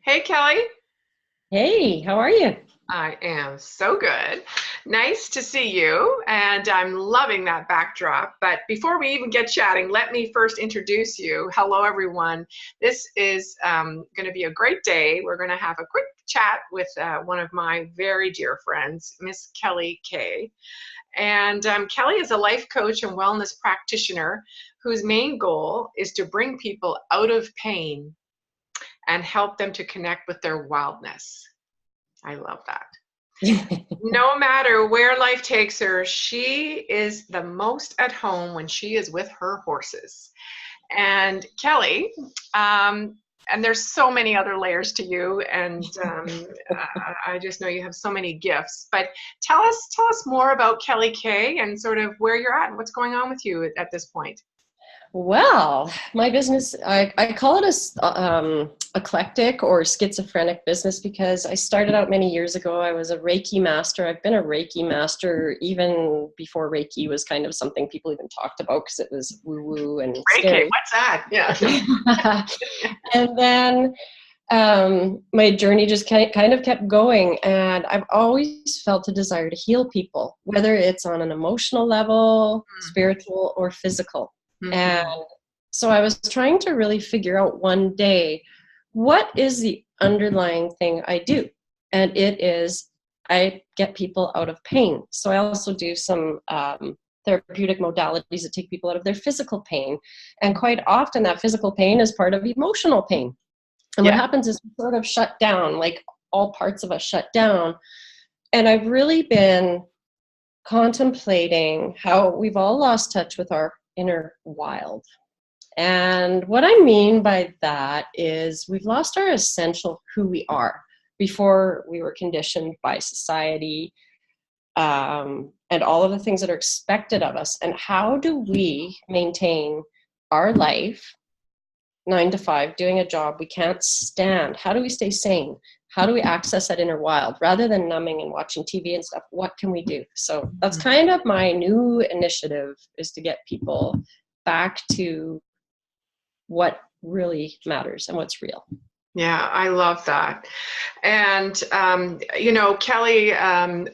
Hey, Kelly. Hey, how are you? I am so good. Nice to see you, and I'm loving that backdrop. But before we even get chatting, let me first introduce you. Hello, everyone. This is going to be a great day. We're going to have a quick chat with one of my very dear friends, Miss Kelly Kay. And Kelly is a life coach and wellness practitioner whose main goal is to bring people out of pain and help them to connect with their wildness. I love that. No matter where life takes her, she is the most at home when she is with her horses. And Kelly, and there's so many other layers to you, and I just know you have so many gifts. But tell us more about Kelly Kay and sort of where you're at and what's going on with you at this point. Well, my business, I call it a eclectic or schizophrenic business because I started out many years ago. I was a Reiki master. I've been a Reiki master even before Reiki was kind of something people even talked about because it was woo-woo and Reiki, scary. what's that? Yeah. And then my journey just kind of kept going, and I've always felt a desire to heal people, whether it's on an emotional level, spiritual, or physical. Mm-hmm. And so I was trying to really figure out one day, what is the underlying thing I do? And it is, I get people out of pain. So I also do some therapeutic modalities that take people out of their physical pain. And quite often that physical pain is part of emotional pain. And what happens is we sort of shut down, like all parts of us shut down. And I've really been contemplating how we've all lost touch with our inner wild. And what I mean by that is we've lost our essential who we are before we were conditioned by society, and all of the things that are expected of us. And how do we maintain our life 9 to 5 doing a job we can't stand? How do we stay sane? How do we access that inner wild rather than numbing and watching TV and stuff? What can we do? So that's kind of my new initiative, is to get people back to what really matters and what's real. Yeah, I love that. And, Kelly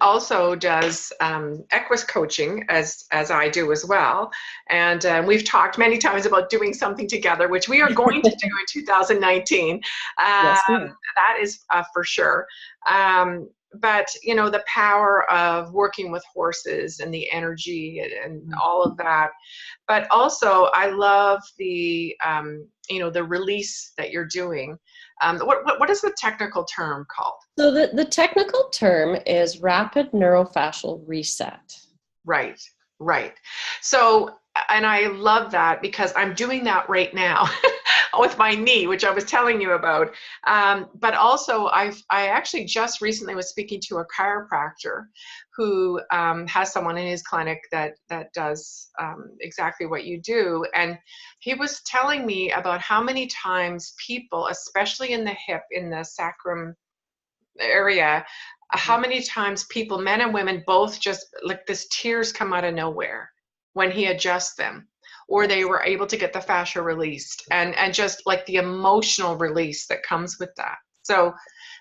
also does Equus coaching as I do as well. And we've talked many times about doing something together, which we are going to do in 2019. Yes, that is for sure. But, the power of working with horses and the energy and all of that. But also, I love the release that you're doing. What is the technical term called? So the technical term is rapid neurofascial reset. Right. So, and I love that because I'm doing that right now with my knee, which I was telling you about. But also, I actually just recently was speaking to a chiropractor who has someone in his clinic that does exactly what you do. And he was telling me about how many times people, especially in the hip, in the sacrum area, how many times people, men and women, both just like this tears come out of nowhere when he adjusts them, or they were able to get the fascia released, and just like the emotional release that comes with that. So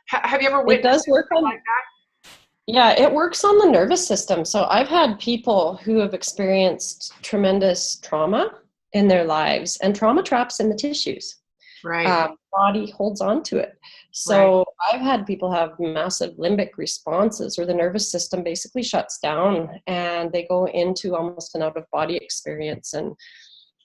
have you ever witnessed something like that? Yeah, it works on the nervous system. So I've had people who have experienced tremendous trauma in their lives, and trauma traps in the tissues. Right. Body holds on to it. So I've had people have massive limbic responses where the nervous system basically shuts down and they go into almost an out-of-body experience. And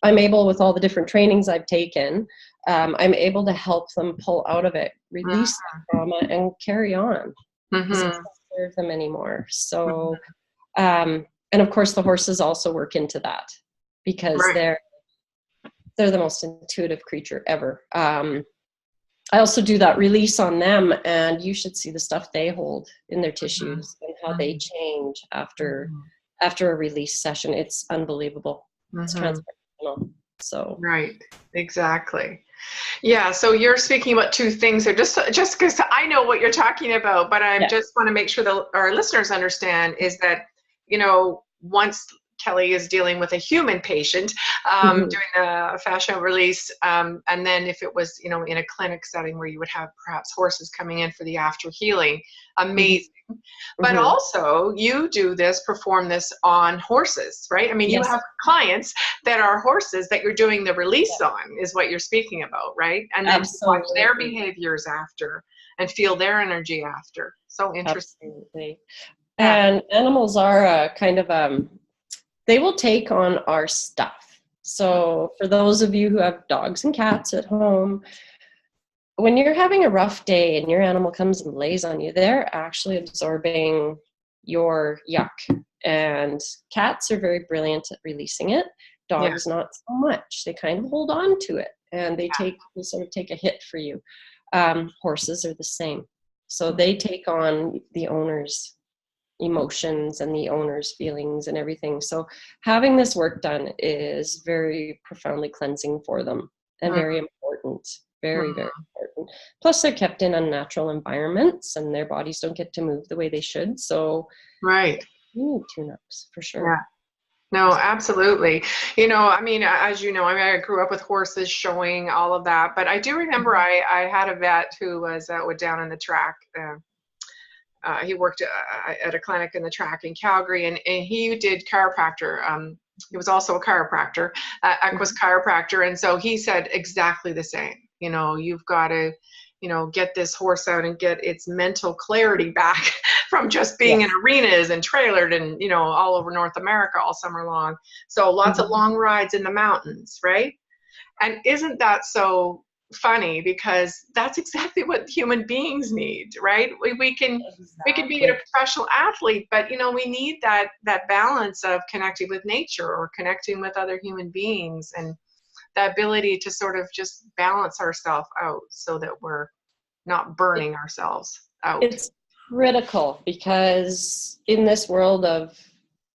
I'm able, with all the different trainings I've taken, I'm able to help them pull out of it, release the trauma, and carry on. Because it doesn't serve them anymore. So, and of course the horses also work into that because they're the most intuitive creature ever. I also do that release on them, and you should see the stuff they hold in their tissues and how they change after a release session. It's unbelievable. It's transformational. So right, exactly. Yeah, so you're speaking about two things there, just because I know what you're talking about, but I just want to make sure that our listeners understand is that, once Kelly is dealing with a human patient, doing a fascia release, and then if it was, you know, in a clinic setting where you would have perhaps horses coming in for the after healing, amazing. But also you perform this on horses, right? I mean, you have clients that are horses that you're doing the release on, is what you're speaking about, right? And then watch their behaviors after and feel their energy after. So interesting. Absolutely. And animals are kind of, they will take on our stuff. So for those of you who have dogs and cats at home, when you're having a rough day and your animal comes and lays on you, they're actually absorbing your yuck. And cats are very brilliant at releasing it. Dogs, not so much. They kind of hold on to it, and they sort of take a hit for you. Horses are the same. So they take on the owner's emotions and the owner's feelings and everything. So having this work done is very profoundly cleansing for them, and very important. Very, very important. Plus, they're kept in unnatural environments, and their bodies don't get to move the way they should. So, tune-ups for sure. Yeah. No, absolutely. You know, I mean, as you know, I grew up with horses, showing all of that. But I do remember I had a vet who was down in the track. He worked at a clinic in the track in Calgary, and he did chiropractor. He was also a chiropractor, Equus chiropractor. And so he said exactly the same. You know, you've got to, you know, get this horse out and get its mental clarity back from just being in arenas and trailered and, you know, all over North America all summer long. So lots of long rides in the mountains, right? And isn't that so funny? Because that's exactly what human beings need, right? We can be a professional athlete, but, you know, we need that balance of connecting with nature or connecting with other human beings, and the ability to sort of just balance ourselves out so that we're not burning ourselves out. It's critical, because in this world of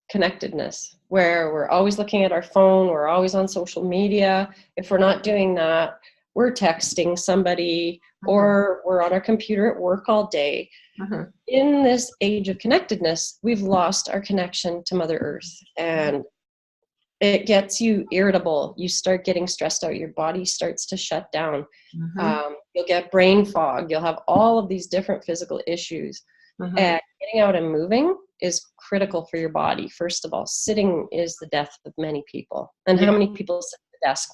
connectedness, where we're always looking at our phone, we're always on social media, if we're not doing that, we're texting somebody, or we're on our computer at work all day. In this age of connectedness, we've lost our connection to Mother Earth, and it gets you irritable. You start getting stressed out. Your body starts to shut down. You'll get brain fog. You'll have all of these different physical issues. And getting out and moving is critical for your body. First of all, sitting is the death of many people. And how many people sit at the desk,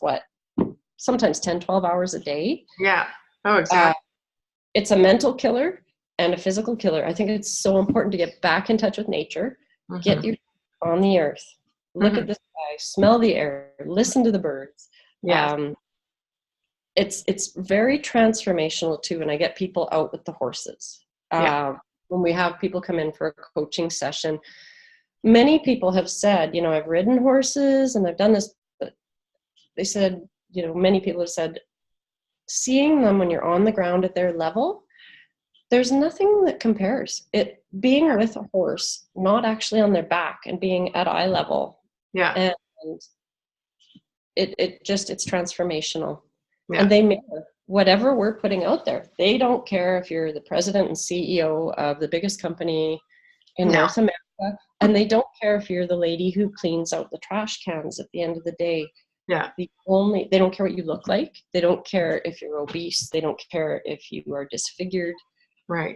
sometimes 10, 12 hours a day? Yeah. Oh, exactly. It's a mental killer and a physical killer. I think it's so important to get back in touch with nature, get your on the earth, look at the sky, smell the air, listen to the birds. It's very transformational too when I get people out with the horses. When we have people come in for a coaching session, many people have said, you know, I've ridden horses and I've done this, but they said, you know, many people have said, seeing them when you're on the ground at their level, there's nothing that compares. It being with a horse, not actually on their back, and being at eye level. And it's transformational. And they mirror whatever we're putting out there. They don't care if you're the president and CEO of the biggest company in North America, and they don't care if you're the lady who cleans out the trash cans at the end of the day. They don't care what you look like. They don't care if you're obese. They don't care if you are disfigured.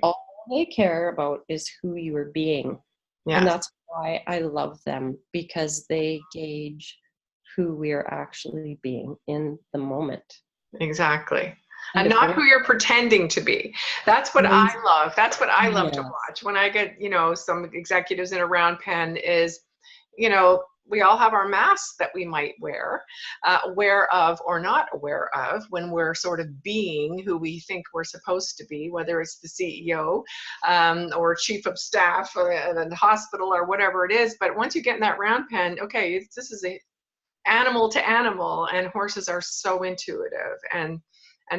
All they care about is who you are being. And that's why I love them, because they gauge who we are actually being in the moment. Exactly. And not who you're pretending to be. That's what I love. That's what I love to watch. When I get, you know, some executives in a round pen is, you know, we all have our masks that we might wear, aware of or not aware of, when we're sort of being who we think we're supposed to be, whether it's the CEO or chief of staff or the hospital or whatever it is. But once you get in that round pen, okay, this is a animal to animal, and horses are so intuitive and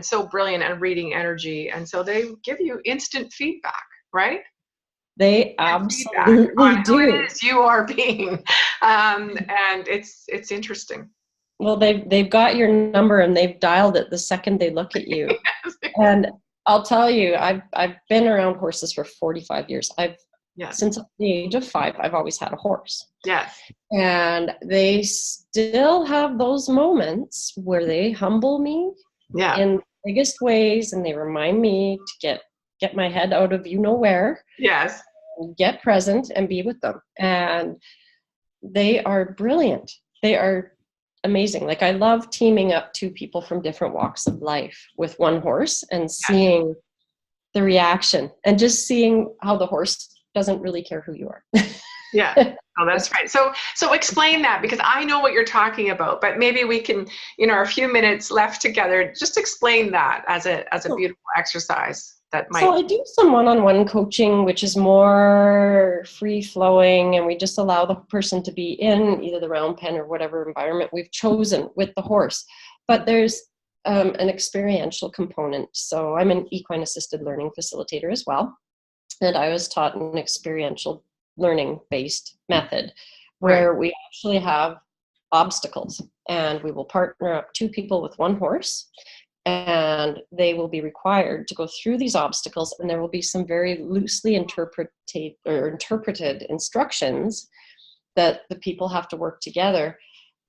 so brilliant at reading energy, and so they give you instant feedback, right? They absolutely on do. who it is you are being, and it's interesting. Well, they've got your number and they've dialed it the second they look at you. And I'll tell you, I've been around horses for 45 years. I've Yes. Since the age of 5, I've always had a horse. Yes. And they still have those moments where they humble me in the biggest ways, and they remind me to get my head out of where. Yes. Get present and be with them. And they are brilliant. They are amazing. Like, I love teaming up 2 people from different walks of life with one horse and seeing the reaction and just seeing how the horse doesn't really care who you are. Yeah. Oh, that's right. So explain that, because I know what you're talking about, but maybe we can, a few minutes left together, just explain that as a beautiful exercise that might. So I do some one-on-one coaching, which is more free-flowing, and we just allow the person to be in either the round pen or whatever environment we've chosen with the horse. But there's an experiential component. So I'm an equine assisted learning facilitator as well. And I was taught an experiential learning based method where we actually have obstacles, and we will partner up 2 people with one horse, and they will be required to go through these obstacles, and there will be some very loosely interpreted instructions that the people have to work together.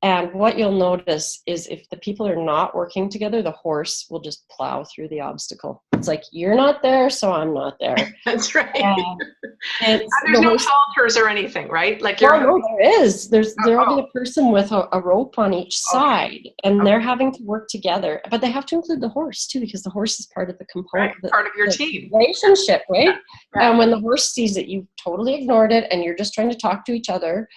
And what you'll notice is if the people are not working together, the horse will just plow through the obstacle. It's like, you're not there, so I'm not there. That's right. And there's no halters or anything, right? Like no, there is. There'll be a person with a rope on each side, and they're having to work together. But they have to include the horse too, because the horse is part of the component, part of your team relationship, right? Yeah. And when the horse sees that you've totally ignored it and you're just trying to talk to each other,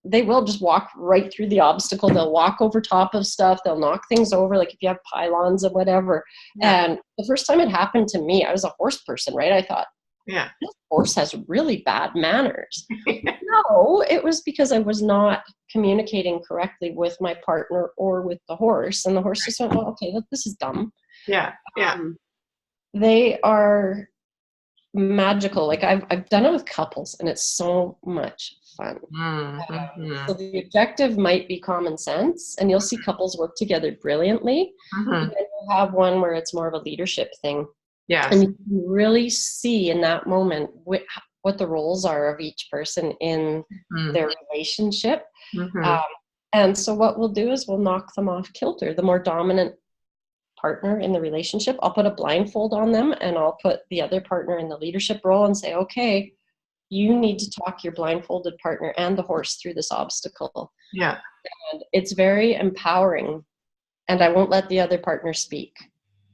they will just walk right through the obstacle. They'll walk over top of stuff. They'll knock things over, like if you have pylons or whatever. Yeah. And the first time it happened to me, I was a horse person, right? I thought, this horse has really bad manners. No, it was because I was not communicating correctly with my partner or with the horse. And the horse just went, well, okay, this is dumb. Yeah, yeah. They are magical. Like, I've done it with couples, and it's so much fun. So the objective might be common sense, and you'll see couples work together brilliantly. And then you'll have one where it's more of a leadership thing. Yeah. And you can really see in that moment what the roles are of each person in their relationship. And so what we'll do is we'll knock them off kilter. The more dominant partner in the relationship, I'll put a blindfold on them, and I'll put the other partner in the leadership role and say, okay, you need to talk your blindfolded partner and the horse through this obstacle. Yeah. And it's very empowering, and I won't let the other partner speak.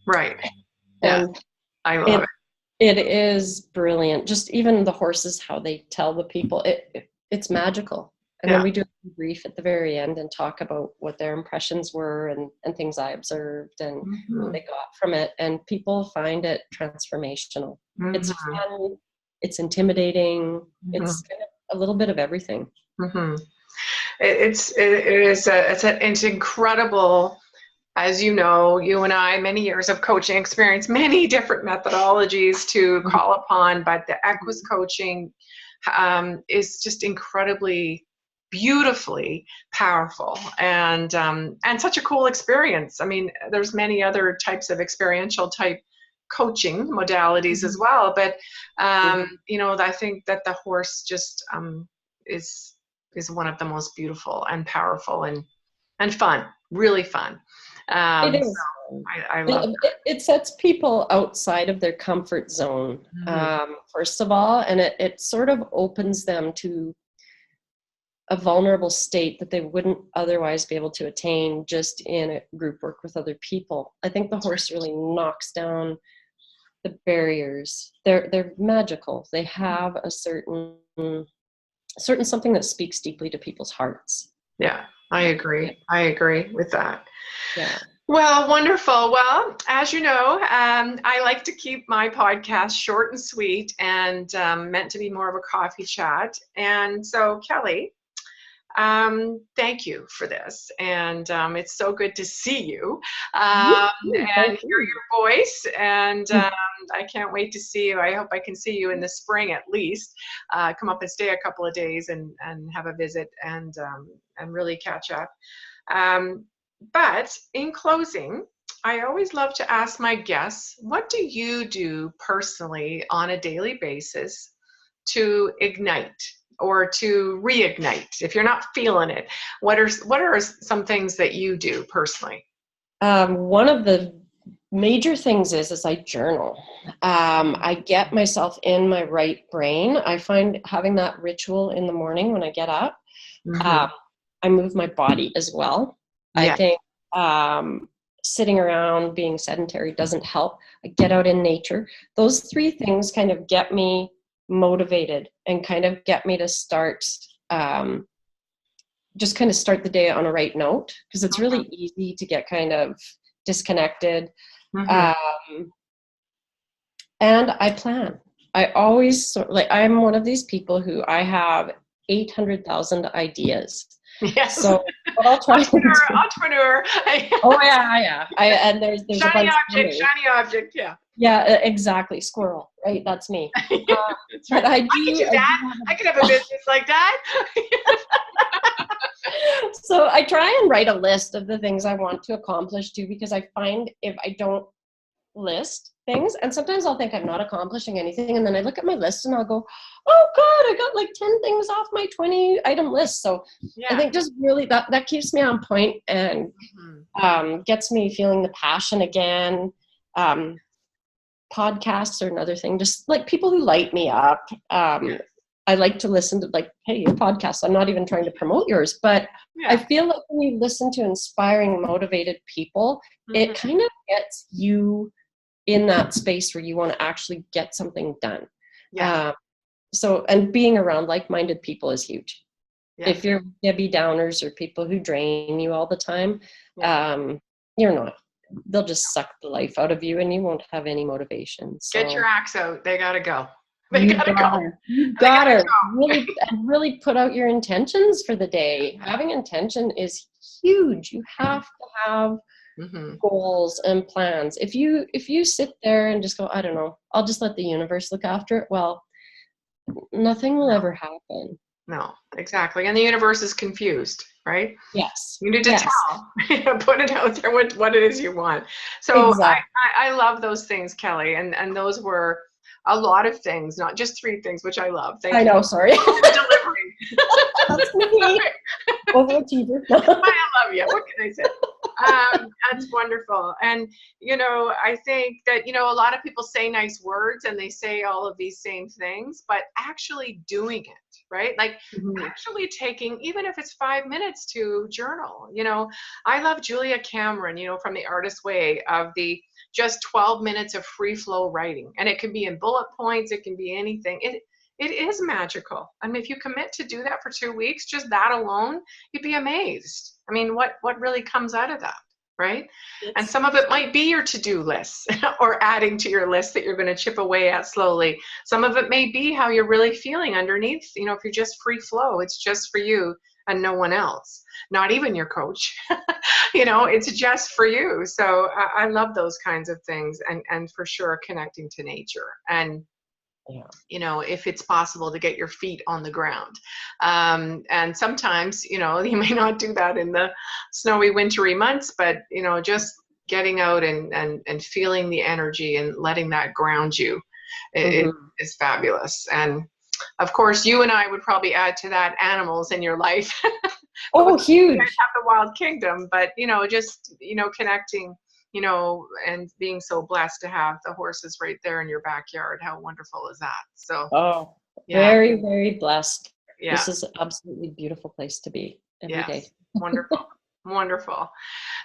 Right. Yeah. And I love it. It is brilliant. Just even the horses, how they tell the people, it's magical. And then we do a brief at the very end and talk about what their impressions were and things I observed and what they got from it. And people find it transformational. It's fun. It's intimidating. It's kind of a little bit of everything. It's incredible. As you know, you and I, many years of coaching experience, many different methodologies to call upon, but the Equus coaching is just incredibly, beautifully powerful and such a cool experience. I mean, there's many other types of experiential type coaching modalities as well, but I think that the horse just is one of the most beautiful and powerful and fun, really fun. It is. So I love it sets people outside of their comfort zone, first of all, and it sort of opens them to a vulnerable state that they wouldn't otherwise be able to attain just in a group work with other people. I think the horse really knocks down the barriers. They're magical. They have a certain something that speaks deeply to people's hearts. Yeah, I agree. I agree with that. Yeah. Well, wonderful. Well, as you know, I like to keep my podcast short and sweet and meant to be more of a coffee chat. And so, Kelly, thank you for this. And it's so good to see you and hear your voice. And I can't wait to see you. I hope I can see you in the spring at least. Come up and stay a couple of days and have a visit and really catch up. But in closing, I always love to ask my guests, what do you do personally on a daily basis to ignite or to reignite? If you're not feeling it, what are some things that you do personally? One of the major things is I journal. I get myself in my right brain. I find having that ritual in the morning when I get up, I move my body as well. Yeah. I think sitting around being sedentary doesn't help. I get out in nature. Those three things kind of get me motivated and kind of get me to start, just kind of start the day on a right note, because it's really easy to get kind of disconnected. And I plan. I always, I'm one of these people who I have 800,000 ideas. Yes. So what I'll try entrepreneur. Oh yeah. And there's shiny object. Yeah. Yeah, exactly. Squirrel, right? That's me. That's right. But I could do that. I could have a business like that. So I try and write a list of the things I want to accomplish too, because I find if I don't list things, and sometimes I'll think I'm not accomplishing anything, and then I look at my list and I'll go, oh God, I got like 10 things off my 20 item list. So I think just really that keeps me on point and gets me feeling the passion again. Podcasts are another thing, just like people who light me up. I like to listen to, like, hey, your podcast, I'm not even trying to promote yours, but I feel like when you listen to inspiring, motivated people, it kind of gets you in that space where you want to actually get something done. So, and being around like-minded people is huge. If you're Debbie Downers or people who drain you all the time, you're not. They'll just suck the life out of you and you won't have any motivation. So get your axe out. They gotta go. They gotta go. You gotta really put out your intentions for the day. Having intention is huge. You have to have goals and plans. If you sit there and just go, I don't know, I'll just let the universe look after it, well, nothing will ever happen. No, exactly. And the universe is confused, right? Yes. You need to tell, put it out there what it is you want. So I love those things, Kelly. And those were a lot of things, not just 3 things, which I love. Thank you. I know, sorry. Delivery. That's me. Overachiever. I love you. What can I say? That's wonderful. And, I think that, a lot of people say nice words and they say all of these same things, but actually doing it, right? Like actually taking, even if it's 5 minutes to journal, I love Julia Cameron, from The Artist's Way, of the just 12 minutes of free flow writing. And it can be in bullet points. It can be anything. It is magical. I mean, if you commit to do that for 2 weeks, just that alone, you'd be amazed. I mean, what really comes out of that, right? And some of it might be your to-do list or adding to your list that you're going to chip away at slowly. Some of it may be how you're really feeling underneath. If you're just free flow, it's just for you and no one else, not even your coach. It's just for you. So I love those kinds of things, and for sure connecting to nature. And if it's possible to get your feet on the ground. And sometimes, you may not do that in the snowy, wintry months, but, just getting out and feeling the energy and letting that ground you is fabulous. And of course, you and I would probably add to that animals in your life. Oh, huge. You guys have the wild kingdom, but, just, connecting, and being so blessed to have the horses right there in your backyard. How wonderful is that? So, very, very blessed. Yeah. This is an absolutely beautiful place to be every day. Wonderful. Wonderful.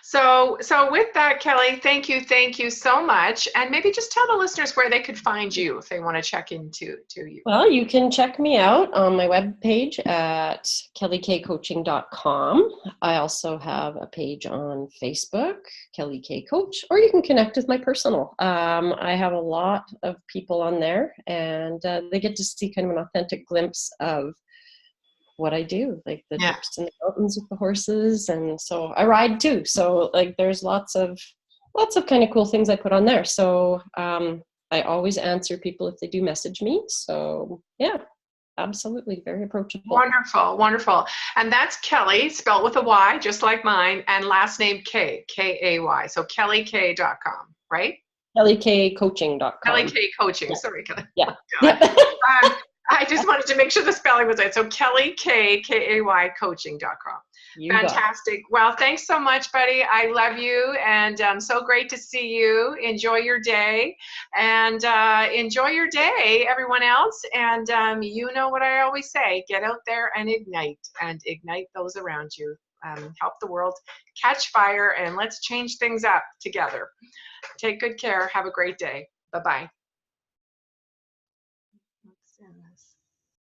So with that, Kelly, thank you so much. And maybe just tell the listeners where they could find you if they want to check into you. Well, you can check me out on my webpage at kellykcoaching.com. I also have a page on Facebook, Kelly K Coach, or you can connect with my personal. I have a lot of people on there, and they get to see kind of an authentic glimpse of what I do, like the trips in the mountains with the horses. And so I ride too. So like there's lots of kind of cool things I put on there. So I always answer people if they do message me. So yeah, absolutely. Very approachable. Wonderful. Wonderful. And that's Kelly, spelled with a Y, just like mine, and last name K, K-A-Y. So KellyK.com, right? KellyKcoaching.com. Kelly K Coaching. Sorry, Kelly. Yeah. I just wanted to make sure the spelling was right. So Kelly, K-A-Y, coaching.com. Fantastic. Well, thanks so much, buddy. I love you, and so great to see you. Enjoy your day, and enjoy your day, everyone else. And you know what I always say, get out there and ignite those around you. Help the world catch fire, and let's change things up together. Take good care. Have a great day. Bye-bye.